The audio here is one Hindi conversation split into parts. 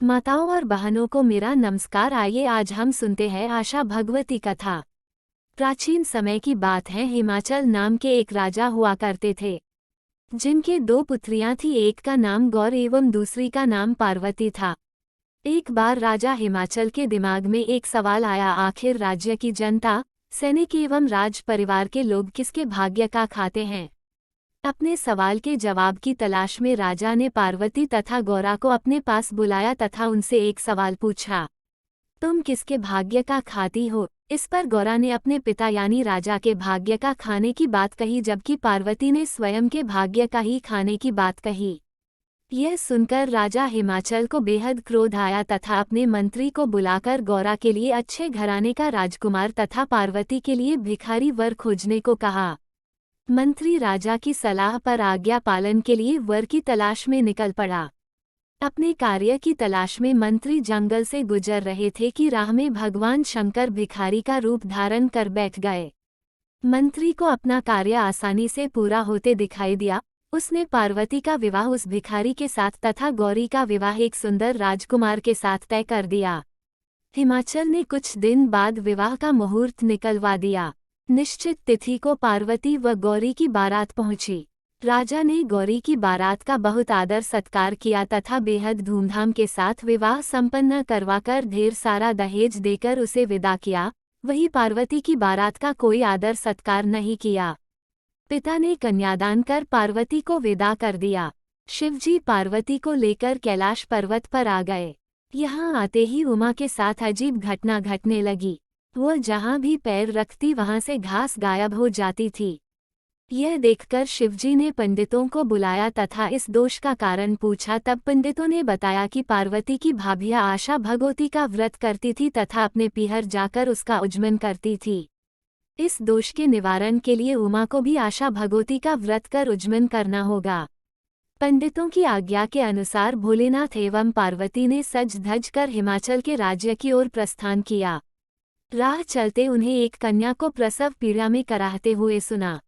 माताओं और बहनों को मेरा नमस्कार। आइए आज हम सुनते हैं आशा भगवती कथा। प्राचीन समय की बात है। हिमाचल नाम के एक राजा हुआ करते थे, जिनके दो पुत्रियां थी। एक का नाम गौर एवं दूसरी का नाम पार्वती था। एक बार राजा हिमाचल के दिमाग में एक सवाल आया, आखिर राज्य की जनता, सैनिक एवं राज परिवार के लोग किसके भाग्य का खाते हैं। अपने सवाल के जवाब की तलाश में राजा ने पार्वती तथा गौरा को अपने पास बुलाया तथा उनसे एक सवाल पूछा, तुम किसके भाग्य का खाती हो। इस पर गौरा ने अपने पिता यानी राजा के भाग्य का खाने की बात कही, जबकि पार्वती ने स्वयं के भाग्य का ही खाने की बात कही। यह सुनकर राजा हिमाचल को बेहद क्रोध आया तथा अपने मंत्री को बुलाकर गौरा के लिए अच्छे घराने का राजकुमार तथा पार्वती के लिए भिखारी वर खोजने को कहा। मंत्री राजा की सलाह पर आज्ञा पालन के लिए वर की तलाश में निकल पड़ा। अपने कार्य की तलाश में मंत्री जंगल से गुजर रहे थे कि राह में भगवान शंकर भिखारी का रूप धारण कर बैठ गए। मंत्री को अपना कार्य आसानी से पूरा होते दिखाई दिया। उसने पार्वती का विवाह उस भिखारी के साथ तथा गौरी का विवाह एक सुंदर राजकुमार के साथ तय कर दिया। हिमाचल ने कुछ दिन बाद विवाह का मुहूर्त निकलवा दिया। निश्चित तिथि को पार्वती व गौरी की बारात पहुंची। राजा ने गौरी की बारात का बहुत आदर सत्कार किया तथा बेहद धूमधाम के साथ विवाह संपन्न करवाकर ढेर सारा दहेज देकर उसे विदा किया। वहीं पार्वती की बारात का कोई आदर सत्कार नहीं किया। पिता ने कन्यादान कर पार्वती को विदा कर दिया। शिवजी पार्वती को लेकर कैलाश पर्वत पर आ गए। यहाँ आते ही उमा के साथ अजीब घटना घटने लगी। वह जहाँ भी पैर रखती वहाँ से घास गायब हो जाती थी। यह देखकर शिवजी ने पंडितों को बुलाया तथा इस दोष का कारण पूछा। तब पंडितों ने बताया कि पार्वती की भाभिया आशा भगवती का व्रत करती थी तथा अपने पीहर जाकर उसका उज्जमन करती थी। इस दोष के निवारण के लिए उमा को भी आशा भगवती का व्रत कर उज्जमन करना होगा। पंडितों की आज्ञा के अनुसार भोलेनाथ एवं पार्वती ने सज धज कर हिमाचल के राज्य की ओर प्रस्थान किया। राह चलते उन्हें एक कन्या को प्रसव पीड़ा में कराहते हुए सुना।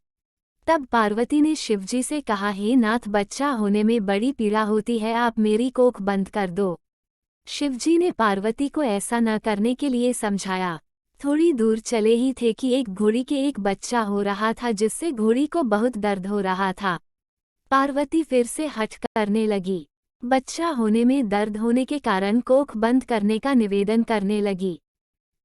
तब पार्वती ने शिवजी से कहा, हे नाथ, बच्चा होने में बड़ी पीड़ा होती है, आप मेरी कोख बंद कर दो। शिवजी ने पार्वती को ऐसा न करने के लिए समझाया। थोड़ी दूर चले ही थे कि एक घोड़ी के एक बच्चा हो रहा था, जिससे घोड़ी को बहुत दर्द हो रहा था। पार्वती फिर से हठ करने लगी। बच्चा होने में दर्द होने के कारण कोख बंद करने का निवेदन करने लगी।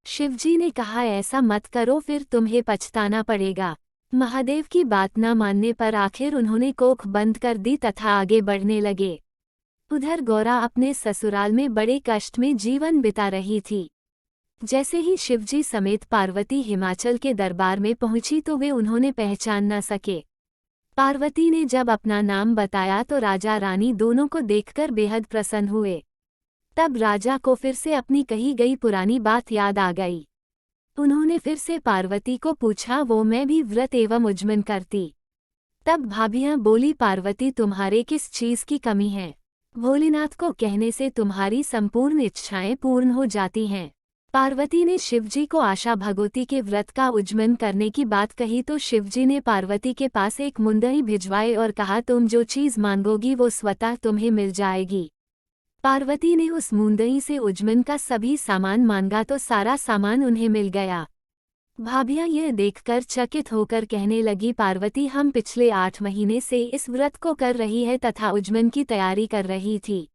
शिवजी ने कहा, ऐसा मत करो, फिर तुम्हें पछताना पड़ेगा। महादेव की बात न मानने पर आखिर उन्होंने कोख बंद कर दी तथा आगे बढ़ने लगे। उधर गौरा अपने ससुराल में बड़े कष्ट में जीवन बिता रही थी। जैसे ही शिवजी समेत पार्वती हिमाचल के दरबार में पहुंची तो वे उन्होंने पहचान न सके। पार्वती ने जब अपना नाम बताया तो राजा रानी दोनों को देखकर बेहद प्रसन्न हुए। तब राजा को फिर से अपनी कही गई पुरानी बात याद आ गई। उन्होंने फिर से पार्वती को पूछा, वो मैं भी व्रत एवं उज्जमन करती। तब भाभियां बोली, पार्वती, तुम्हारे किस चीज की कमी है। भोलेनाथ को कहने से तुम्हारी संपूर्ण इच्छाएं पूर्ण हो जाती हैं। पार्वती ने शिवजी को आशा भगवती के व्रत का उज्जमन करने की बात कही तो शिवजी ने पार्वती के पास एक मुंदई भिजवाए और कहा, तुम जो चीज मांगोगी वो स्वतः तुम्हें मिल जाएगी। पार्वती ने उस मुंदई से उज्जमन का सभी सामान मांगा तो सारा सामान उन्हें मिल गया। भाभियां यह देखकर चकित होकर कहने लगी, पार्वती, हम पिछले 8 महीने से इस व्रत को कर रही है तथा उज्जमन की तैयारी कर रही थी,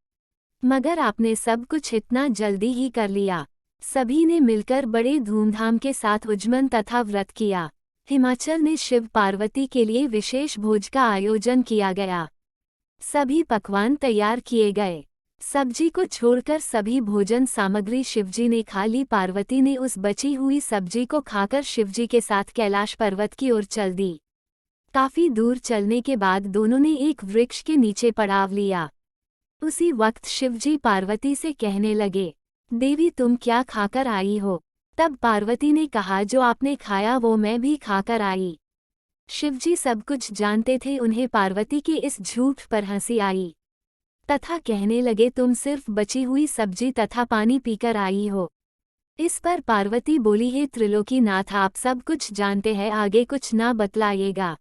मगर आपने सब कुछ इतना जल्दी ही कर लिया। सभी ने मिलकर बड़े धूमधाम के साथ उज्जमन तथा व्रत किया। हिमाचल में शिव पार्वती के लिए विशेष भोज का आयोजन किया गया। सभी पकवान तैयार किए गए। सब्जी को छोड़कर सभी भोजन सामग्री शिवजी ने खा ली। पार्वती ने उस बची हुई सब्जी को खाकर शिवजी के साथ कैलाश पर्वत की ओर चल दी। काफी दूर चलने के बाद दोनों ने एक वृक्ष के नीचे पड़ाव लिया। उसी वक्त शिवजी पार्वती से कहने लगे, देवी, तुम क्या खाकर आई हो। तब पार्वती ने कहा, जो आपने खाया वो मैं भी खाकर आई। शिवजी सब कुछ जानते थे। उन्हें पार्वती के इस झूठ पर हंसी आई तथा कहने लगे, तुम सिर्फ बची हुई सब्जी तथा पानी पीकर आई हो। इस पर पार्वती बोली, हे त्रिलोकीनाथ, आप सब कुछ जानते हैं, आगे कुछ ना बतलाइएगा।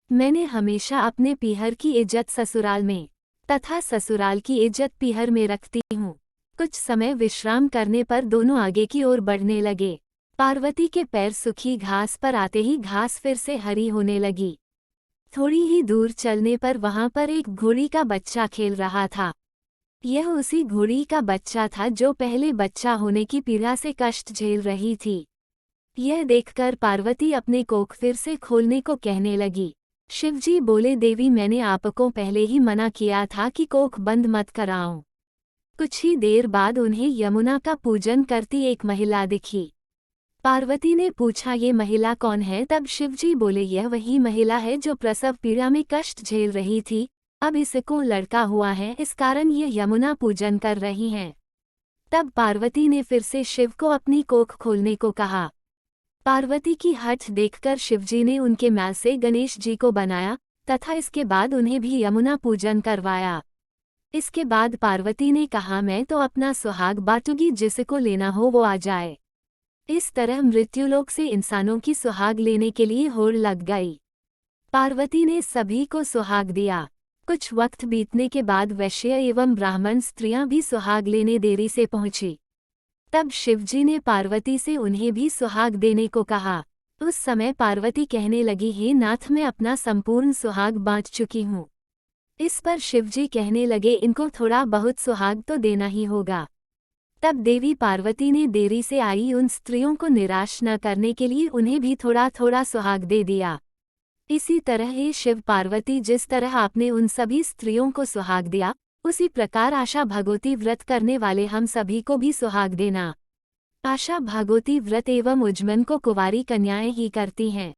मैंने हमेशा अपने पीहर की इज्जत ससुराल में तथा ससुराल की इज्जत पीहर में रखती हूँ। कुछ समय विश्राम करने पर दोनों आगे की ओर बढ़ने लगे। पार्वती के पैर सूखी घास पर आते ही घास फिर से हरी होने लगी। थोड़ी ही दूर चलने पर वहां पर एक घोड़ी का बच्चा खेल रहा था। यह उसी घोड़ी का बच्चा था जो पहले बच्चा होने की पीड़ा से कष्ट झेल रही थी। यह देखकर पार्वती अपने कोख फिर से खोलने को कहने लगी। शिवजी बोले, देवी मैंने आपको पहले ही मना किया था कि कोख बंद मत कराओ। कुछ ही देर बाद उन्हें यमुना का पूजन करती एक महिला दिखी। पार्वती ने पूछा, ये महिला कौन है? तब शिवजी बोले, यह वही महिला है जो प्रसव पीड़ा में कष्ट झेल रही थी। अब इसको लड़का हुआ है, इस कारण ये यमुना पूजन कर रही हैं। तब पार्वती ने फिर से शिव को अपनी कोख खोलने को कहा। पार्वती की हठ देखकर शिवजी ने उनके मैल से गणेश जी को बनाया तथा इसके बाद उन्हें भी यमुना पूजन करवाया। इसके बाद पार्वती ने कहा, मैं तो अपना सुहाग बांटूंगी, जिसको लेना हो वो आ जाए। इस तरह मृत्युलोक से इंसानों की सुहाग लेने के लिए होड़ लग गई। पार्वती ने सभी को सुहाग दिया। कुछ वक्त बीतने के बाद वैश्य एवं ब्राह्मण स्त्रियां भी सुहाग लेने देरी से पहुंची। तब शिवजी ने पार्वती से उन्हें भी सुहाग देने को कहा। उस समय पार्वती कहने लगी, हे नाथ, मैं अपना संपूर्ण सुहाग बांट चुकी हूँ। इस पर शिवजी कहने लगे, इनको थोड़ा बहुत सुहाग तो देना ही होगा। तब देवी पार्वती ने देरी से आई उन स्त्रियों को निराश न करने के लिए उन्हें भी थोड़ा थोड़ा सुहाग दे दिया। इसी तरह हे शिव पार्वती, जिस तरह आपने उन सभी स्त्रियों को सुहाग दिया, उसी प्रकार आशा भागवती व्रत करने वाले हम सभी को भी सुहाग देना। आशा भागवती व्रत एवं उज्जमन को कुंवारी कन्याएं ही करती हैं।